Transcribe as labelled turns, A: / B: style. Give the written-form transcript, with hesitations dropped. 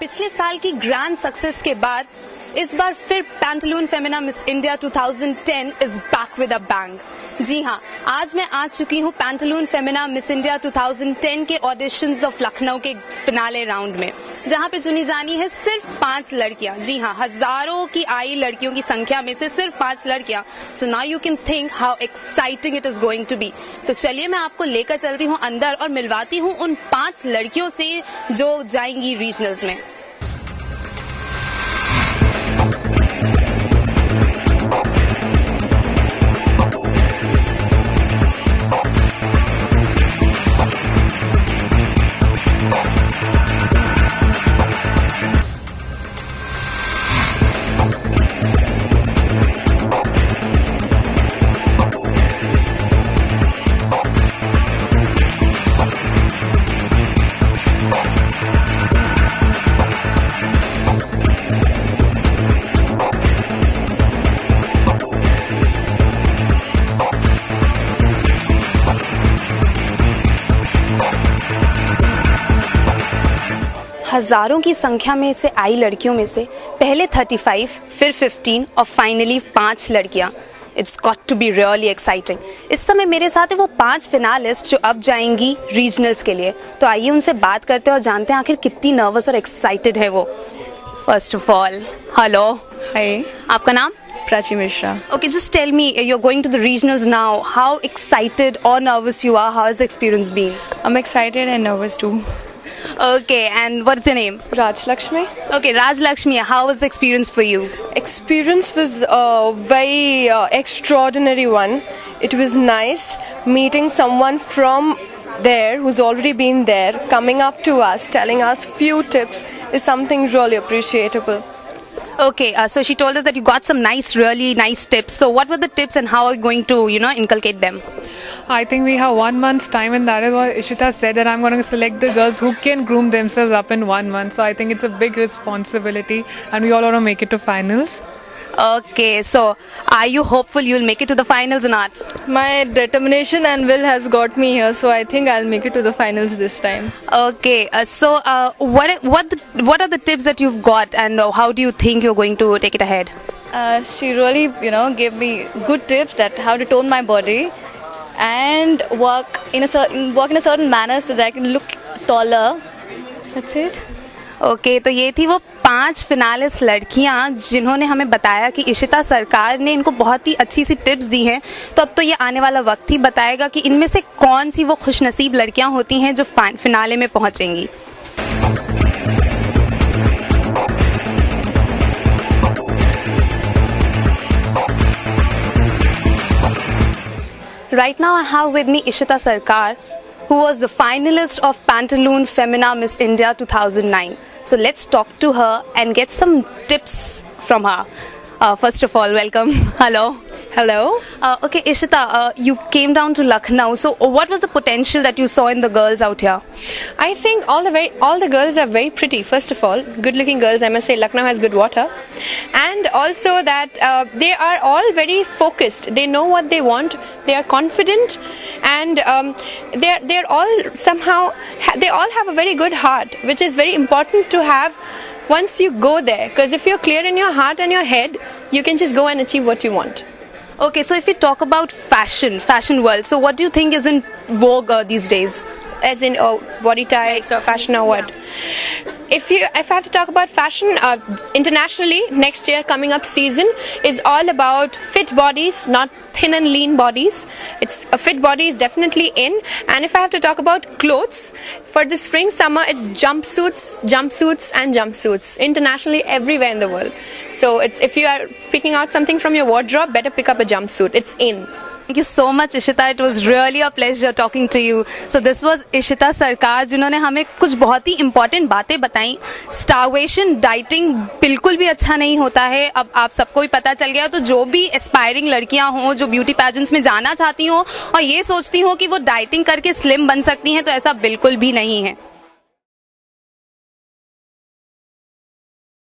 A: पिछले साल की ग्रैंड सक्सेस के बाद इस बार फिर Pantaloon Femina Miss India 2010 is back with a bang. जी हाँ, आज मैं आ चुकी हूँ पैंटालून फेमिना मिस इंडिया 2010 के ऑडिशंस ऑफ लखनऊ के फिनाले राउंड में, जहाँ पे चुनी जानी है सिर्फ 5 लड़कियाँ। जी हाँ, हजारों की आई लड़कियों की संख्या में से सिर्फ 5 लड़कियाँ। So now you can think how exciting it is going to be. तो चलिए मैं आपको लेकर चलती हूँ अंदर और मिलवाती हूँ उन 5 लड़कियों से जो जाएंगी रीजनल्स में। हजारों की संख्या में से आई लड़कियों में से पहले 35, फिर 15 और फाइनली 5 लड़कियां। It's got to be really exciting. इस समय मेरे साथ है वो 5 फिनालिस्ट जो अब जाएंगी रीजनल्स के लिए। तो आइए उनसे बात करते हैं और जानते हैं आखिर कितनी नर्वस और एक्साइटेड है वो। First of all, hello.
B: Hi,
A: आपका नाम?
B: Prachi Mishra.
A: Okay, just tell me, you're going to the regionals now. How excited or nervous you are? How has the experience been?
B: I'm excited and nervous too.
A: Okay, and what's your name?
B: Raj Lakshmi.
A: Okay, Raj Lakshmi, how was the experience for you?
B: Experience was a very extraordinary one. It was nice meeting someone from there who's already been there, coming up to us, telling us few tips is something really appreciable.
A: Okay, so she told us that you got some really nice tips. So what were the tips and how are you going to, inculcate them?
C: I think we have 1 month's time, and that is what Ishita said, that I'm going to select the girls who can groom themselves up in 1 month. So I think it's a big responsibility, and we all want to make it to finals.
A: Okay, so are you hopeful you'll make it to the finals or not?
D: My determination and will has got me here, so I think I'll make it to the finals this time.
A: Okay, so what are the tips that you've got, and how do you think you're going to take it ahead?
D: She really, gave me good tips that how to tone my body and work in a certain manner so that I can look taller. That's it.
A: Okay, तो ये थी वो 5 फिनालिस्ट लड़कियां जिन्होंने हमें बताया कि इशिता सरकार ने इनको बहुत ही अच्छी सी टिप्स दी हैं। तो अब तो ये आने वाला वक्त ही बताएगा कि इनमें से कौन सी वो खुशनसीब लड़कियां होती हैं जो फिनाले में पहुंचेंगी। Right now I have with me Ishita Sarkar, who was the finalist of Pantaloon Femina Miss India 2009. So let's talk to her and get some tips from her. First of all, welcome. Hello.
D: Hello.
A: Okay, Ishita, you came down to Lucknow. So what was the potential that you saw in the girls out here?
E: I think all the girls are very pretty. First of all, good-looking girls. I must say, Lucknow has good water, and also that they are all very focused. They know what they want. They are confident, and they're all somehow they all have a very good heart, which is very important to have once you go there. Because if you're clear in your heart and your head, you can just go and achieve what you want.
A: Okay, so if we talk about fashion world, so what do you think is in vogue these days?
E: As in body types or fashion or what? If I have to talk about fashion internationally, next year coming up season is all about fit bodies, not thin and lean bodies. It's a fit body is definitely in. And if I have to talk about clothes for the spring summer, it's jumpsuits and jumpsuits internationally everywhere in the world. So it's if you are picking out something from your wardrobe, better pick up a jumpsuit. It's in.
A: Thank you so much, Ishita. It was really a pleasure talking to you. So this was Ishita Sarkar, जिन्होंने हमें कुछ बहुत ही important बातें बताई। Starvation, dieting बिल्कुल भी अच्छा नहीं होता है। अब आप सबको भी पता चल गया। तो जो भी एस्पायरिंग लड़कियां हों, जो ब्यूटी पैजेंट्स में जाना चाहती हों और ये सोचती हों कि वो डाइटिंग करके स्लिम बन सकती हैं, तो ऐसा बिल्कुल भी नहीं है।